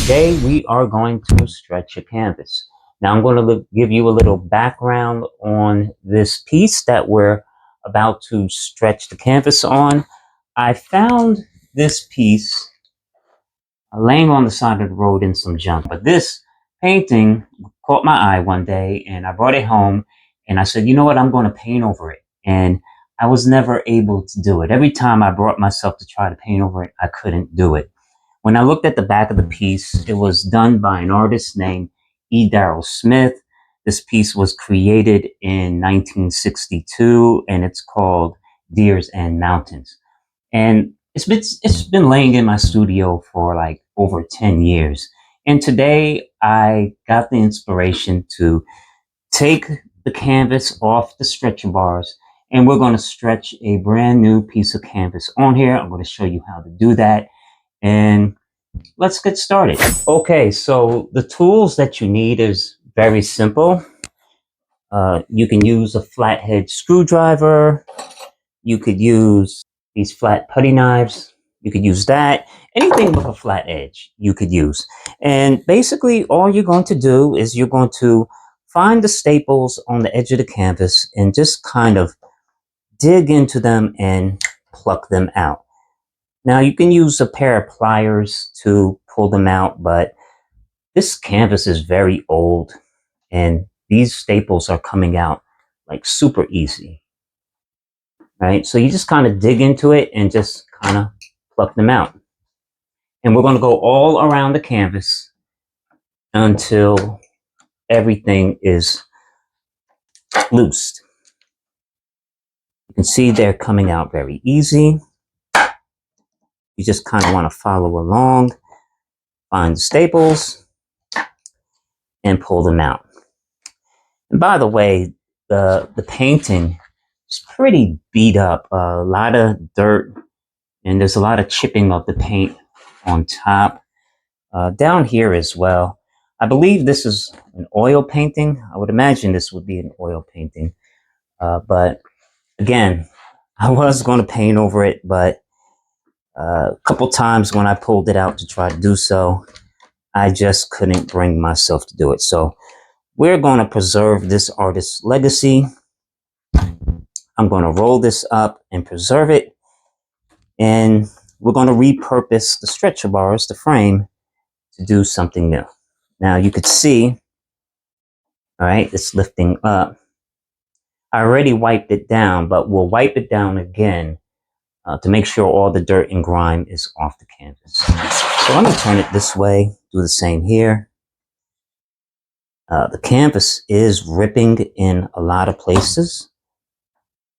Today we are going to stretch a canvas. Now I'm going to give you a little background on this piece that we're about to stretch the canvas on. I found this piece laying on the side of the road in some junk, but this painting caught my eye one day and I brought it home and I said, you know what, I'm going to paint over it. And I was never able to do it. Every time I brought myself to try to paint over it, I couldn't do it. When I looked at the back of the piece, it was done by an artist named E. Darrell Smith. This piece was created in 1962 and it's called Deers and Mountains. And it's been laying in my studio for like over 10 years. And today I got the inspiration to take the canvas off the stretcher bars and we're going to stretch a brand new piece of canvas on here. I'm going to show you how to do that. And let's get started. Okay, so the tools that you need is very simple. You can use a flathead screwdriver. You could use these flat putty knives. You could use that. Anything with a flat edge you could use. And basically all you're going to do is you're going to find the staples on the edge of the canvas and just kind of dig into them and pluck them out. Now you can use a pair of pliers to pull them out, but this canvas is very old and these staples are coming out like super easy, right? So you just kind of dig into it and just kind of pluck them out. And we're going to go all around the canvas until everything is loosed. You can see they're coming out very easy. You just kind of want to follow along, find the staples, and pull them out. And by the way, the painting is pretty beat up. A lot of dirt, and there's a lot of chipping of the paint on top. Down here as well. I believe this is an oil painting. I would imagine this would be an oil painting. But again, I was going to paint over it, but a couple times when I pulled it out to try to do so, I just couldn't bring myself to do it. So we're going to preserve this artist's legacy. I'm going to roll this up and preserve it. And we're going to repurpose the stretcher bars, the frame, to do something new. Now you could see, all right, it's lifting up. I already wiped it down, but we'll wipe it down again to make sure all the dirt and grime is off the canvas. So let me turn it this way, do the same here. The canvas is ripping in a lot of places,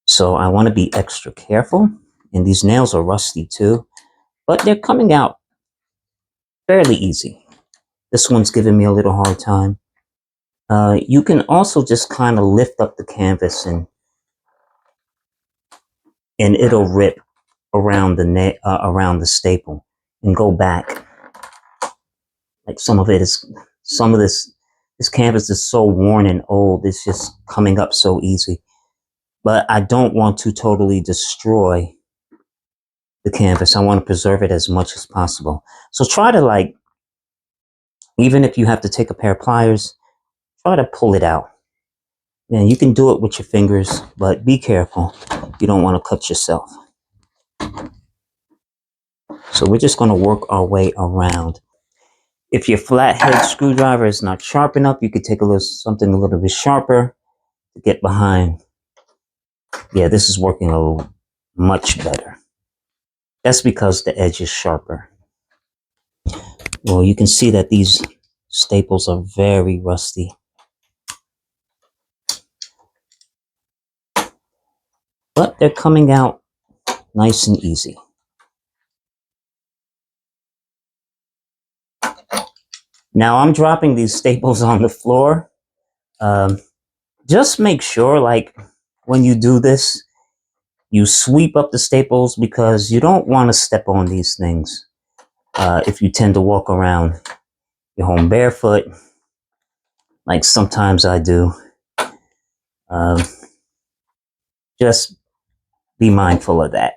so I want to be extra careful. And these nails are rusty too, but they're coming out fairly easy. This one's giving me a little hard time. You can also just kind of lift up the canvas and it'll rip around around the staple and go back. Like some of this canvas is so worn and old, it's just coming up so easy. But I don't want to totally destroy the canvas. I want to preserve it as much as possible. So try to, like, even if you have to take a pair of pliers, try to pull it out. And you can do it with your fingers, but be careful. You don't want to cut yourself. So we're just going to work our way around. If your flathead screwdriver is not sharp enough, you could take something a little bit sharper to get behind. Yeah, this is working much better. That's because the edge is sharper. Well, you can see that these staples are very rusty. But they're coming out nice and easy. Now I'm dropping these staples on the floor. Just make sure, like, when you do this, you sweep up the staples because you don't want to step on these things. If you tend to walk around your home barefoot, like sometimes I do, just be mindful of that.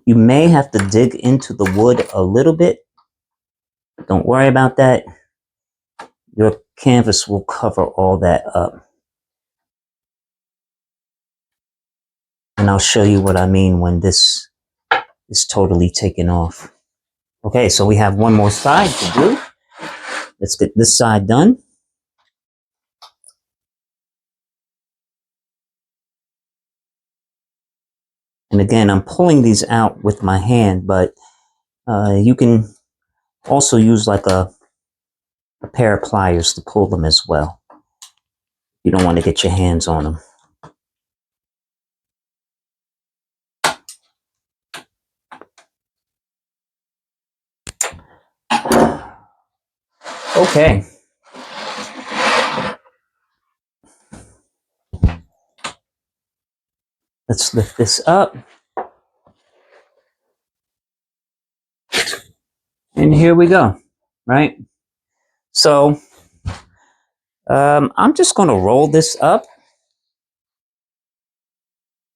You may have to dig into the wood a little bit Don't worry about that. Your canvas will cover all that up. And I'll show you what I mean when this is totally taken off. Okay, so we have one more side to do. Let's get this side done. And again, I'm pulling these out with my hand, but you can also use like a pair of pliers to pull them as well. You don't want to get your hands on them. Okay. Let's lift this up. And here we go, right? So I'm just going to roll this up.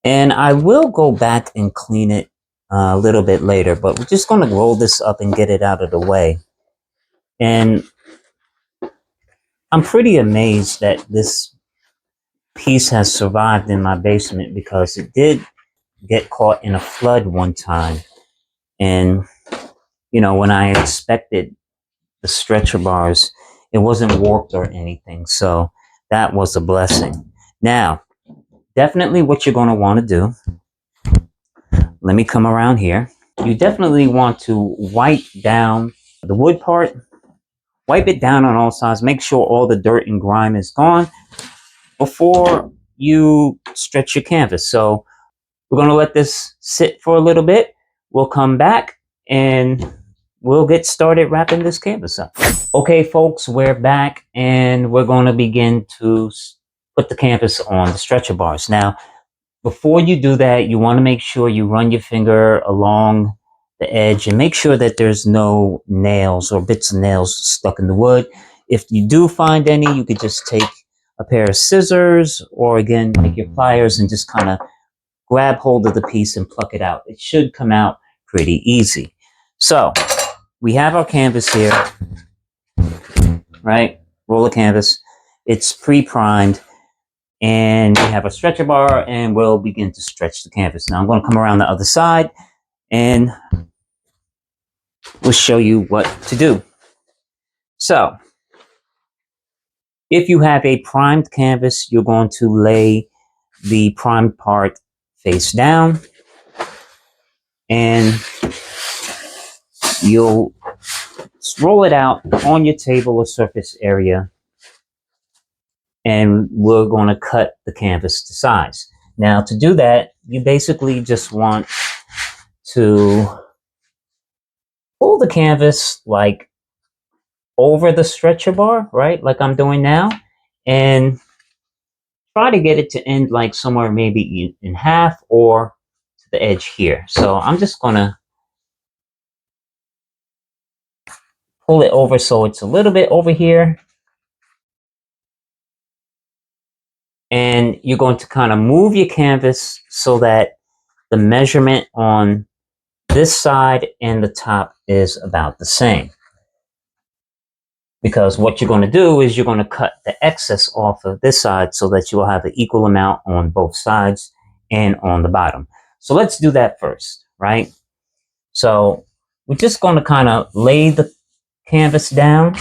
And I will go back and clean it a little bit later, but we're just going to roll this up and get it out of the way. And I'm pretty amazed that this piece has survived in my basement, because it did get caught in a flood one time. And, you know, when I inspected the stretcher bars, it wasn't warped or anything. So that was a blessing. Now, definitely what you're going to want to do, let me come around here. You definitely want to wipe down the wood part. Wipe it down on all sides. Make sure all the dirt and grime is gone before you stretch your canvas. So we're going to let this sit for a little bit. We'll come back and we'll get started wrapping this canvas up. Okay, folks, we're back and we're going to begin to put the canvas on the stretcher bars. Now, before you do that, you want to make sure you run your finger along the edge and make sure that there's no nails or bits of nails stuck in the wood. If you do find any, you could just take a pair of scissors, or again, take your pliers and just kind of grab hold of the piece and pluck it out. It should come out pretty easy. So we have our canvas here, right? Roll of canvas. It's pre-primed. And we have a stretcher bar, and we'll begin to stretch the canvas. Now I'm going to come around the other side and we'll show you what to do. So if you have a primed canvas, you're going to lay the primed part face down, and you'll roll it out on your table or surface area, and we're going to cut the canvas to size. Now, to do that, you basically just want to pull the canvas like over the stretcher bar, right? Like I'm doing now, and try to get it to end like somewhere maybe in half or to the edge here. So I'm just gonna pull it over so it's a little bit over here. And you're going to kind of move your canvas so that the measurement on this side and the top is about the same. Because what you're going to do is you're going to cut the excess off of this side so that you will have an equal amount on both sides and on the bottom. So let's do that first, right? So we're just going to kind of lay the canvas down.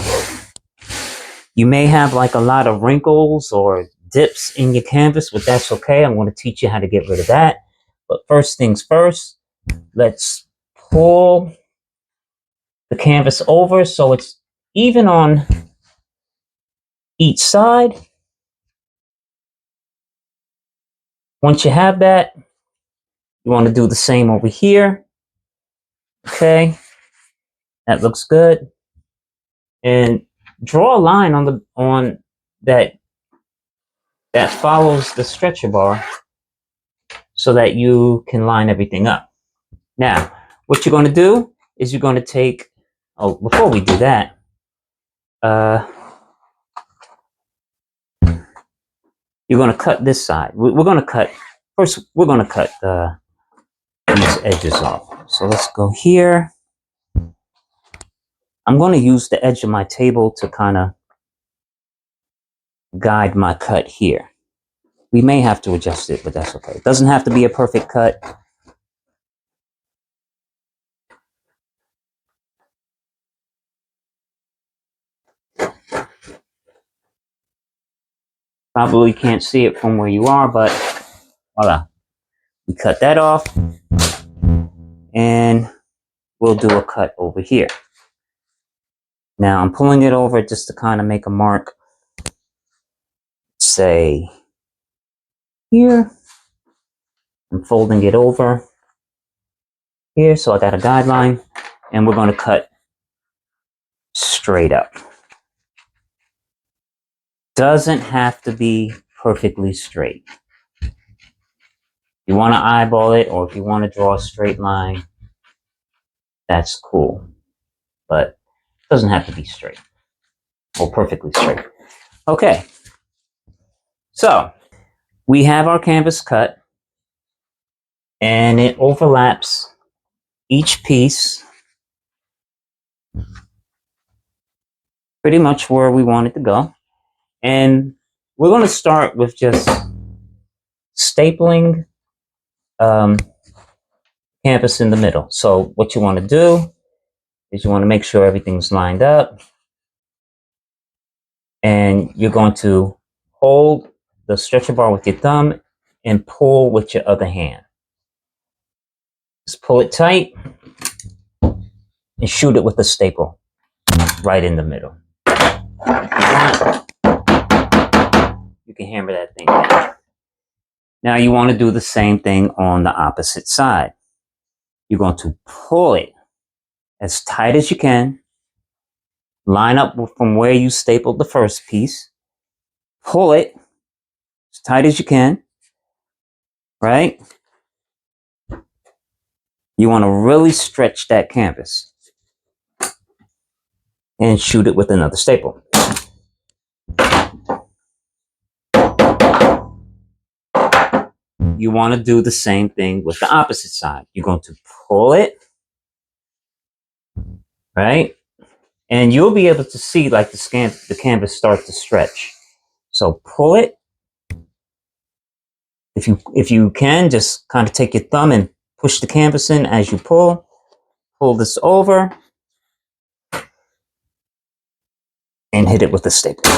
You may have like a lot of wrinkles or dips in your canvas, but that's okay. I'm going to teach you how to get rid of that. But first things first, let's pull the canvas over so it's even on each side. Once you have that, you want to do the same over here. Okay, that looks good. And draw a line on that follows the stretcher bar so that you can line everything up. Now, what you're going to do is you're going to take, oh, before we do that, you're going to cut this side. We're going to cut, first we're going to cut these edges off. So let's go here. I'm going to use the edge of my table to kind of guide my cut here. We may have to adjust it, but that's okay. It doesn't have to be a perfect cut. Probably can't see it from where you are, but voila. We cut that off, and we'll do a cut over here. Now I'm pulling it over just to kind of make a mark, say here. I'm folding it over here, so I got a guideline, and we're going to cut straight up. Doesn't have to be perfectly straight. You want to eyeball it, or if you want to draw a straight line, that's cool. But it doesn't have to be straight or perfectly straight. Okay. So we have our canvas cut, and it overlaps each piece pretty much where we want it to go. And we're going to start with just stapling canvas in the middle. So what you want to do is you want to make sure everything's lined up, and you're going to hold the stretcher bar with your thumb and pull with your other hand. Just pull it tight and shoot it with a staple right in the middle. You can hammer that thing down. Now you want to do the same thing on the opposite side. You're going to pull it as tight as you can, line up from where you stapled the first piece, pull it as tight as you can, right? You want to really stretch that canvas and shoot it with another staple. You want to do the same thing with the opposite side. You're going to pull it, right? And you'll be able to see like the canvas start to stretch. So pull it. If you can, just kind of take your thumb and push the canvas in as you pull. Pull this over and hit it with the staple.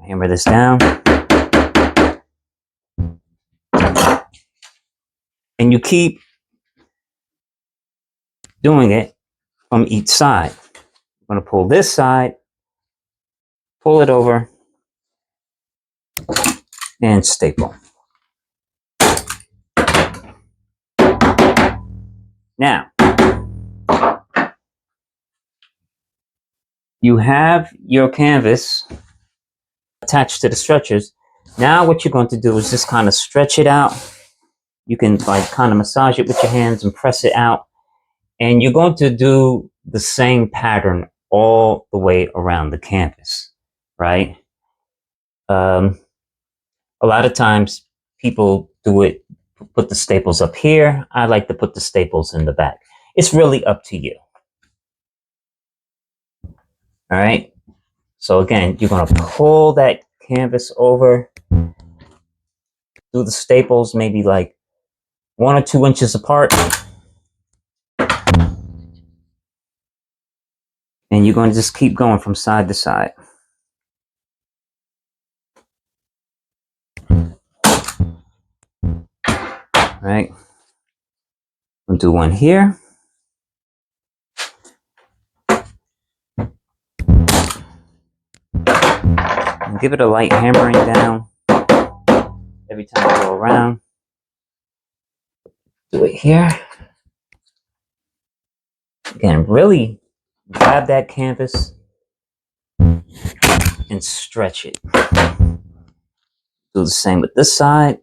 Hammer this down. And you keep doing it from each side. I'm going to pull this side, pull it over, and staple. Now, you have your canvas attached to the stretchers. Now what you're going to do is just kind of stretch it out. You can like kind of massage it with your hands and press it out. And you're going to do the same pattern all the way around the canvas, right? A lot of times people do it, put the staples up here. I like to put the staples in the back. It's really up to you. All right. So again, you're going to pull that canvas over, do the staples maybe like 1 or 2 inches apart. And you're going to just keep going from side to side. All right. We'll do one here. And give it a light hammering down every time you go around. Do it here. Again, really grab that canvas and stretch it. Do the same with this side.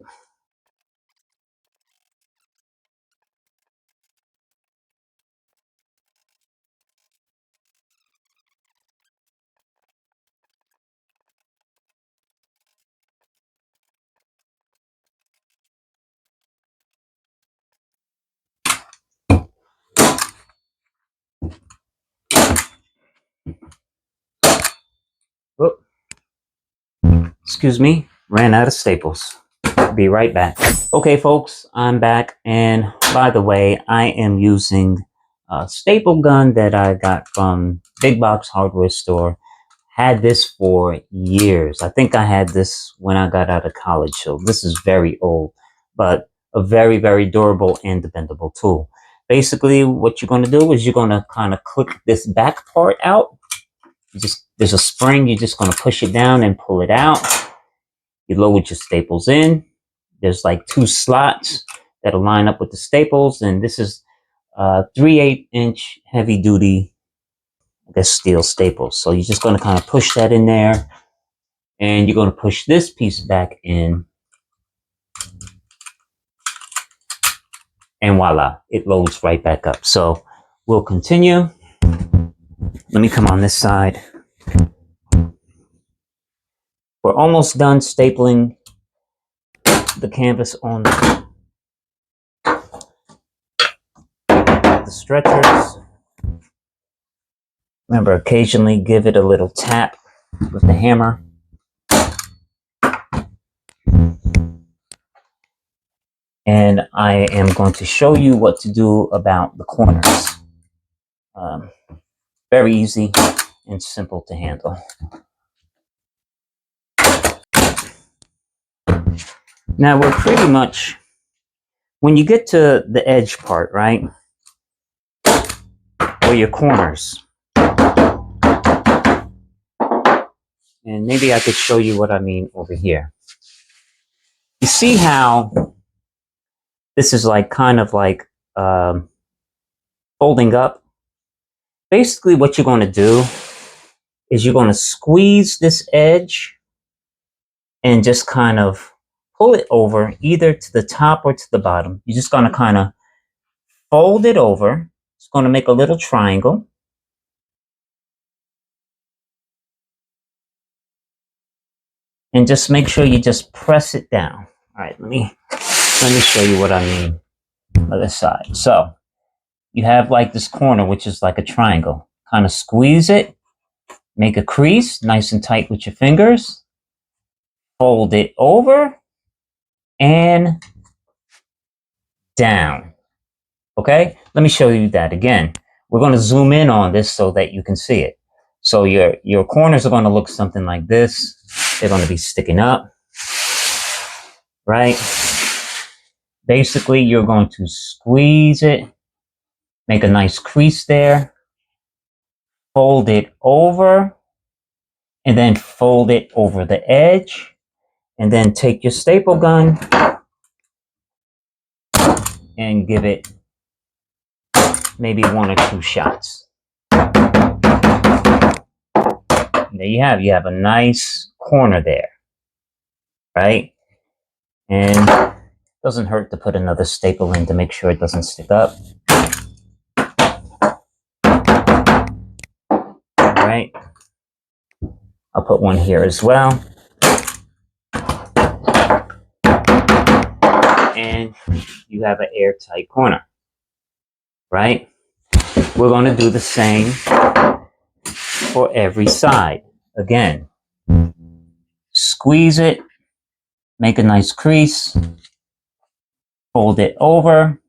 Excuse me, ran out of staples. Be right back. Okay, folks, I'm back. And by the way, I am using a staple gun that I got from Big Box Hardware Store. Had this for years. I think I had this when I got out of college, so this is very old, but a very, very durable and dependable tool. Basically, what you're going to do is you're going to kind of click this back part out. There's a spring, you're just going to push it down and pull it out. You load your staples in. There's like 2 slots that'll line up with the staples, and this is 3/8-inch heavy duty, I guess, steel staples. So you're just going to kind of push that in there, and you're going to push this piece back in, and voila, it loads right back up. So we'll continue. Let me come on this side. We're almost done stapling the canvas on the stretchers. Remember, occasionally give it a little tap with the hammer. And I am going to show you what to do about the corners. Very easy and simple to handle. Now we're pretty much, when you get to the edge part, right, or your corners, and maybe I could show you what I mean over here. You see how this is like kind of like folding up? Basically what you're going to do is you're going to squeeze this edge and just kind of pull it over either to the top or to the bottom. You're just going to kind of fold it over. It's going to make a little triangle. And just make sure you just press it down. All right, let me show you what I mean. Other side. So you have like this corner, which is like a triangle. Kind of squeeze it, make a crease nice and tight with your fingers, fold it over and down. Okay, let me show you that again. We're going to zoom in on this so that you can see it. So your corners are going to look something like this. They're going to be sticking up, right? Basically, you're going to squeeze it, make a nice crease there, fold it over, and then fold it over the edge, and then take your staple gun and give it maybe 1 or 2 shots. And there you have a nice corner there, right? And it doesn't hurt to put another staple in to make sure it doesn't stick up. All right, I'll put one here as well. And you have an airtight corner, right? We're going to do the same for every side. Again, squeeze it, make a nice crease, fold it over.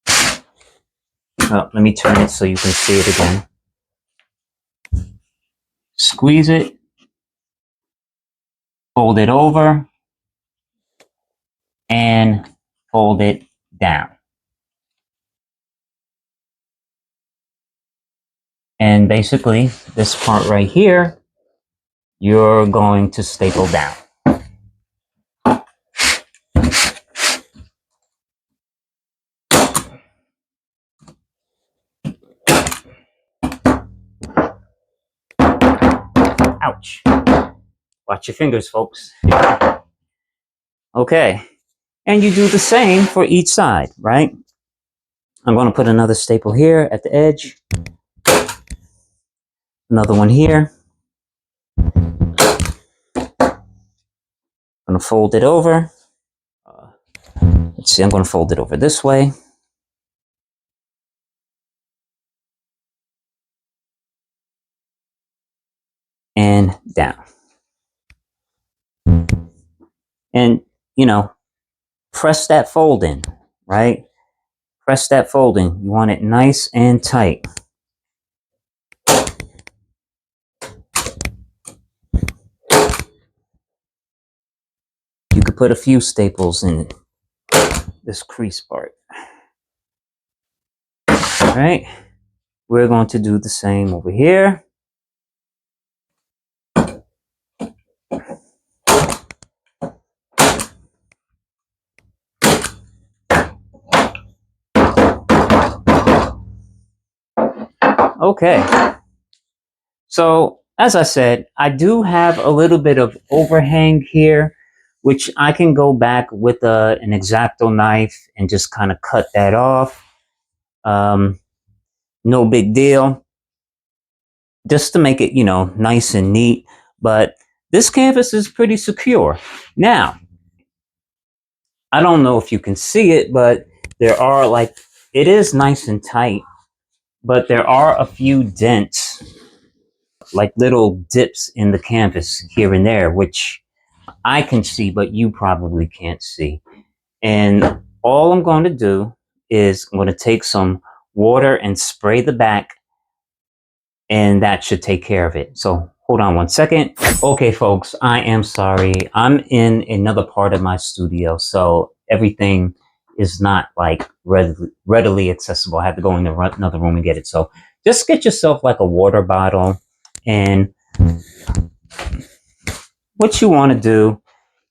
Oh, let me turn it so you can see it again. Squeeze it, fold it over, and fold it down. And basically, this part right here, you're going to staple down. Ouch. Watch your fingers, folks. Okay. And you do the same for each side, right? I'm going to put another staple here at the edge. Another one here. I'm going to fold it over. Let's see, I'm going to fold it over this way. And and down. And, press that fold in, right? Press that fold in. You want it nice and tight. You could put a few staples in this crease part. All right. We're going to do the same over here. Okay. So, as I said, I do have a little bit of overhang here, which I can go back with an X-Acto knife and just kind of cut that off. No big deal. Just to make it, nice and neat. But this canvas is pretty secure. Now, I don't know if you can see it, but there are it is nice and tight, but there are a few dents, like little dips in the canvas here and there, which I can see, but you probably can't see. And all I'm going to do is I'm going to take some water and spray the back, and that should take care of it. So hold on one second. Okay, folks, I am sorry. I'm in another part of my studio, so everything is not readily accessible. I have to go into another room and get it. So just get yourself like a water bottle, and what you want to do,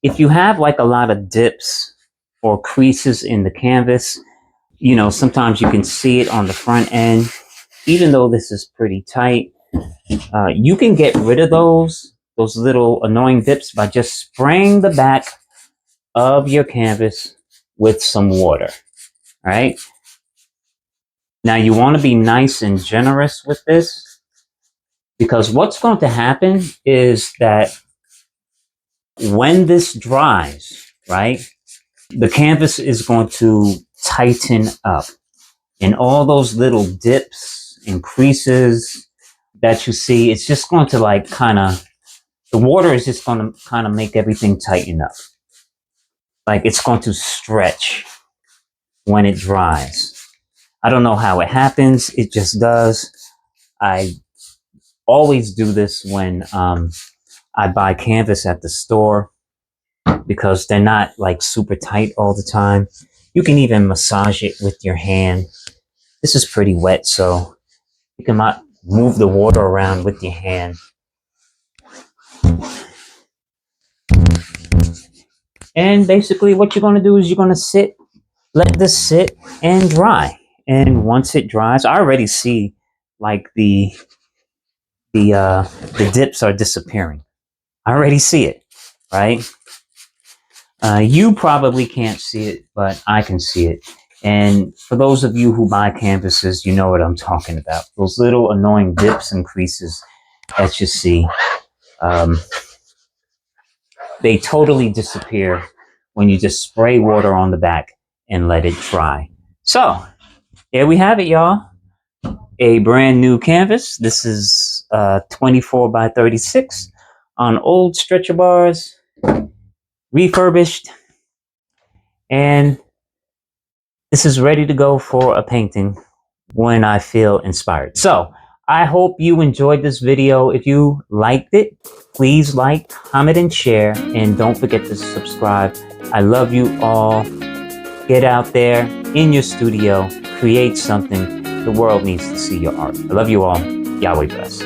if you have like a lot of dips or creases in the canvas, sometimes you can see it on the front end. Even though this is pretty tight, you can get rid of those little annoying dips by just spraying the back of your canvas with some water. All right. Now you want to be nice and generous with this, because what's going to happen is that when this dries, right, the canvas is going to tighten up, and all those little dips and creases that you see, it's just going to the water is just going to kind of make everything tighten up. Like it's going to stretch when it dries. I don't know how it happens. It just does. I always do this when I buy canvas at the store, because they're not like super tight all the time. You can even massage it with your hand. This is pretty wet, so you can move the water around with your hand. And basically what you're going to do is you're going to let this sit and dry. And once it dries, I already see like the dips are disappearing. I already see it, right? You probably can't see it, but I can see it. And for those of you who buy canvases, you know what I'm talking about. Those little annoying dips and creases that you see, they totally disappear when you just spray water on the back and let it dry. So, here we have it, y'all. A brand new canvas. This is 24 by 36 on old stretcher bars, refurbished, and this is ready to go for a painting when I feel inspired. So I hope you enjoyed this video. If you liked it, please like, comment, and share, and don't forget to subscribe. I love you all. Get out there in your studio, create something. The world needs to see your art. I love you all. Yahweh bless.